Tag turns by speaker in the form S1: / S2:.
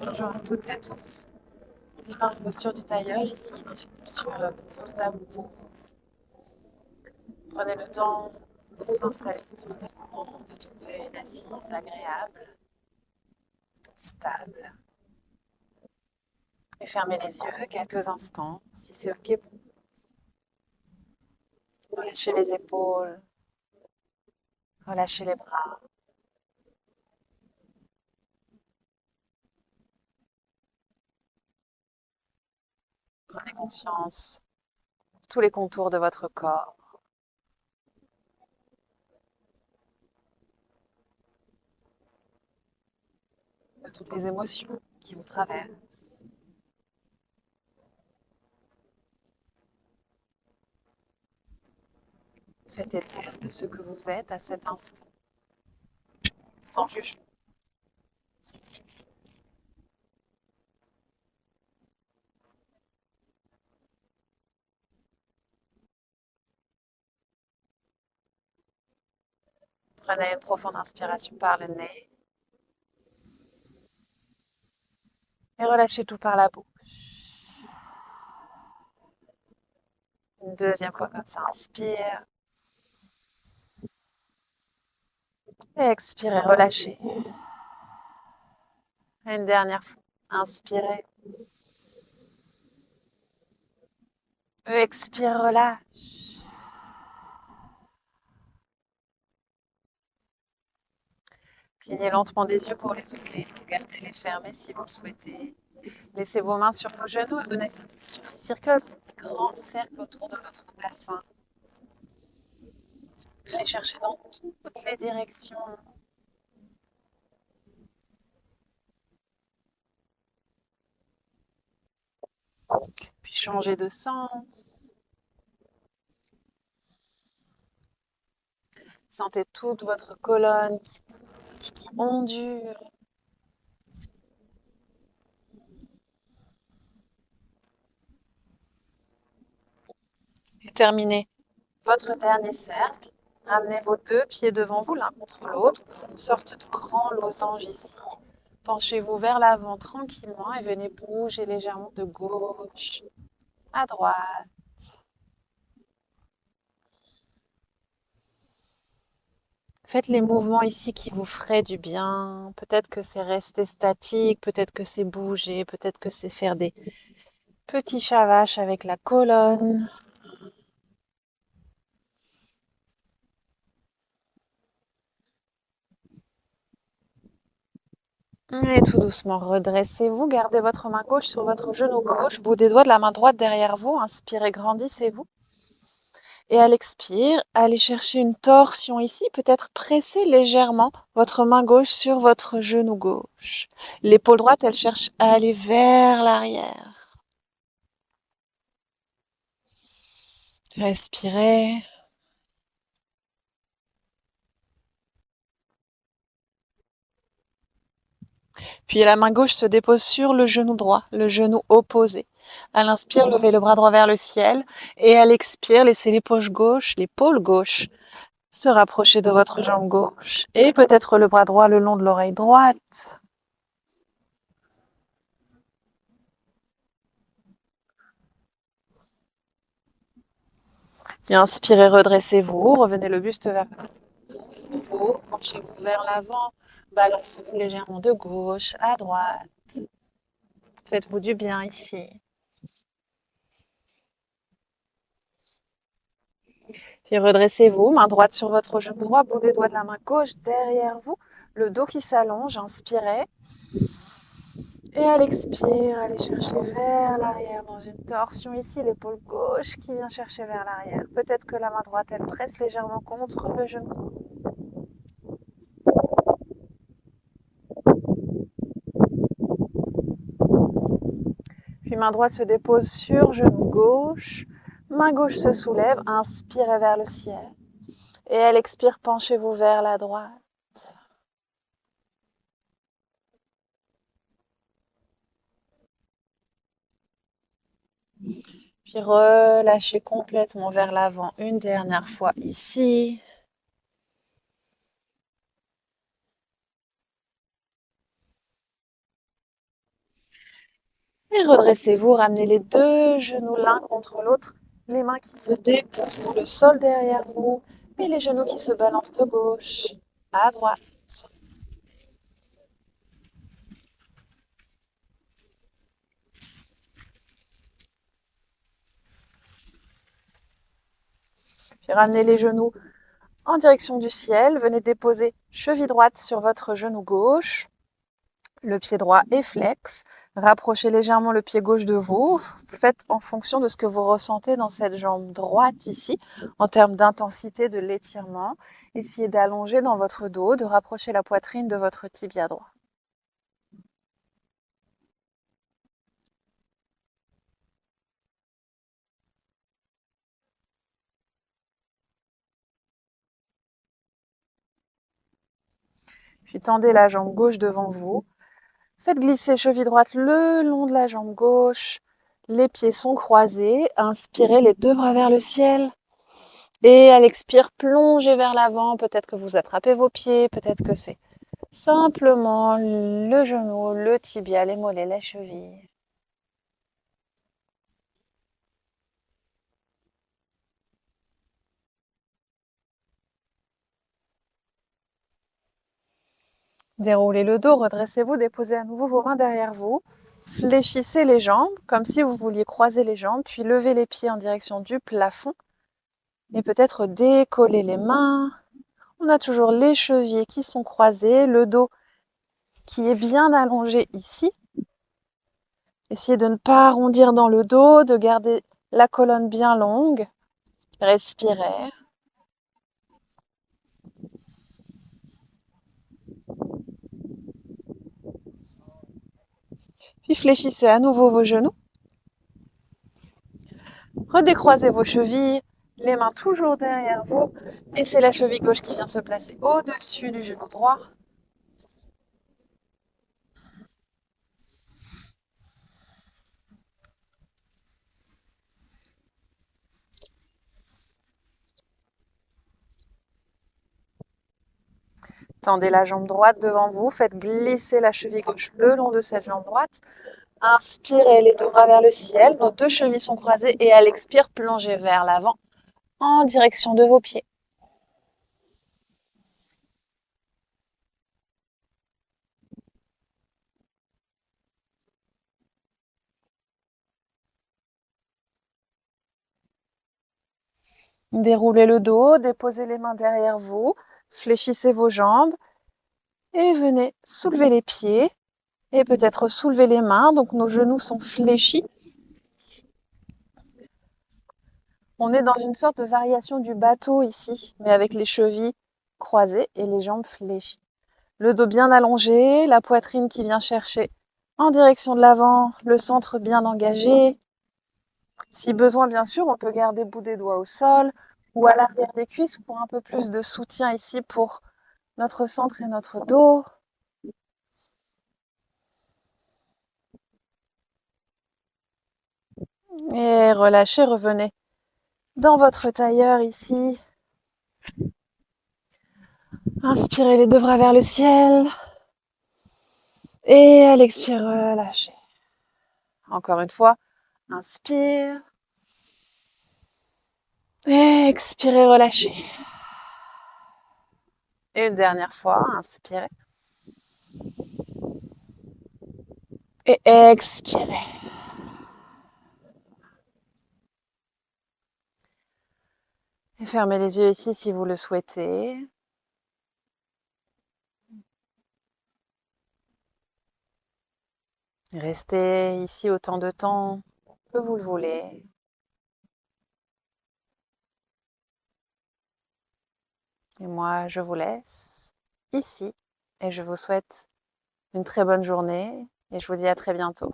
S1: Bonjour à toutes et à tous. On démarre une posture du tailleur ici, dans une posture confortable pour vous. Prenez le temps de vous installer confortablement, de trouver une assise agréable, stable. Et fermez les yeux quelques instants, si c'est OK pour vous. Relâchez les épaules, relâchez les bras. Prenez conscience de tous les contours de votre corps, de toutes les émotions qui vous traversent. Faites état de ce que vous êtes à cet instant, sans jugement, sans critique. Prenez une profonde inspiration par le nez et relâchez tout par la bouche. Une deuxième fois comme ça, inspire et expirez, relâchez. Une dernière fois, inspirez, expire, relâche. Clignez lentement des yeux pour les ouvrir. Gardez-les fermés si vous le souhaitez. Laissez vos mains sur vos genoux et venez faire des circles, des grands cercles autour de votre bassin. Allez chercher dans toutes les directions. Puis changez de sens. Sentez toute votre colonne qui ondule. Et terminez votre dernier cercle. Ramenez vos deux pieds devant vous, l'un contre l'autre, comme une sorte de grand losange ici. Penchez-vous vers l'avant tranquillement et venez bouger légèrement de gauche à droite. Faites les mouvements ici qui vous feraient du bien. Peut-être que c'est rester statique, peut-être que c'est bouger, peut-être que c'est faire des petits chavaches avec la colonne. Et tout doucement, redressez-vous, gardez votre main gauche sur votre genou gauche, bout des doigts de la main droite derrière vous, inspirez, grandissez-vous. Et à l'expire, allez chercher une torsion ici, peut-être presser légèrement votre main gauche sur votre genou gauche. L'épaule droite, elle cherche à aller vers l'arrière. Respirez. Puis la main gauche se dépose sur le genou droit, le genou opposé. À l'inspire, levez le bras droit vers le ciel. Et à l'expire, laissez l'épaule gauche se rapprocher de votre jambe gauche. Et peut-être le bras droit le long de l'oreille droite. Et inspirez, redressez-vous, revenez le buste vers nouveau, penchez-vous vers l'avant, balancez-vous légèrement de gauche à droite. Faites-vous du bien ici. Puis redressez-vous, main droite sur votre genou droit, bout des doigts de la main gauche derrière vous, le dos qui s'allonge, inspirez. Et à l'expire, allez chercher vers l'arrière dans une torsion ici, l'épaule gauche qui vient chercher vers l'arrière. Peut-être que la main droite, elle presse légèrement contre le genou. Puis main droite se dépose sur genou gauche, main gauche se soulève, inspirez vers le ciel. Et à l'expire, penchez-vous vers la droite. Puis relâchez complètement vers l'avant une dernière fois ici. Et redressez-vous, ramenez les deux genoux l'un contre l'autre, les mains qui se déposent dans le sol derrière vous et les genoux qui se balancent de gauche à droite. Puis ramenez les genoux en direction du ciel, venez déposer cheville droite sur votre genou gauche. Le pied droit est flex. Rapprochez légèrement le pied gauche de vous. Faites en fonction de ce que vous ressentez dans cette jambe droite ici, en termes d'intensité de l'étirement. Essayez d'allonger dans votre dos, de rapprocher la poitrine de votre tibia droit. Puis tendez la jambe gauche devant vous. Faites glisser cheville droite le long de la jambe gauche. Les pieds sont croisés. Inspirez les deux bras vers le ciel. Et à l'expire, plongez vers l'avant. Peut-être que vous attrapez vos pieds. Peut-être que c'est simplement le genou, le tibia, les mollets, la cheville. Déroulez le dos, redressez-vous, déposez à nouveau vos mains derrière vous. Fléchissez les jambes comme si vous vouliez croiser les jambes, puis levez les pieds en direction du plafond. Et peut-être décoller les mains. On a toujours les chevilles qui sont croisées, le dos qui est bien allongé ici. Essayez de ne pas arrondir dans le dos, de garder la colonne bien longue. Respirez. Puis fléchissez à nouveau vos genoux. Redécroisez vos chevilles, les mains toujours derrière vous. Et c'est la cheville gauche qui vient se placer au-dessus du genou droit. Tendez la jambe droite devant vous, faites glisser la cheville gauche le long de cette jambe droite. Inspirez les deux bras vers le ciel, nos deux chevilles sont croisées et à l'expire, plongez vers l'avant en direction de vos pieds. Déroulez le dos, déposez les mains derrière vous, fléchissez vos jambes et venez soulever les pieds et peut-être soulever les mains. Donc nos genoux sont fléchis. On est dans une sorte de variation du bateau ici, mais avec les chevilles croisées et les jambes fléchies. Le dos bien allongé, la poitrine qui vient chercher en direction de l'avant, le centre bien engagé. Si besoin, bien sûr, on peut garder bout des doigts au sol ou à l'arrière des cuisses pour un peu plus de soutien ici pour notre centre et notre dos. Et relâchez, revenez dans votre tailleur ici. Inspirez les deux bras vers le ciel. Et à l'expire, relâchez. Encore une fois, inspire. Et expirez, relâchez. Et une dernière fois, inspirez. Et expirez. Et fermez les yeux ici si vous le souhaitez. Restez ici autant de temps que vous le voulez. Et moi, je vous laisse ici et je vous souhaite une très bonne journée et je vous dis à très bientôt.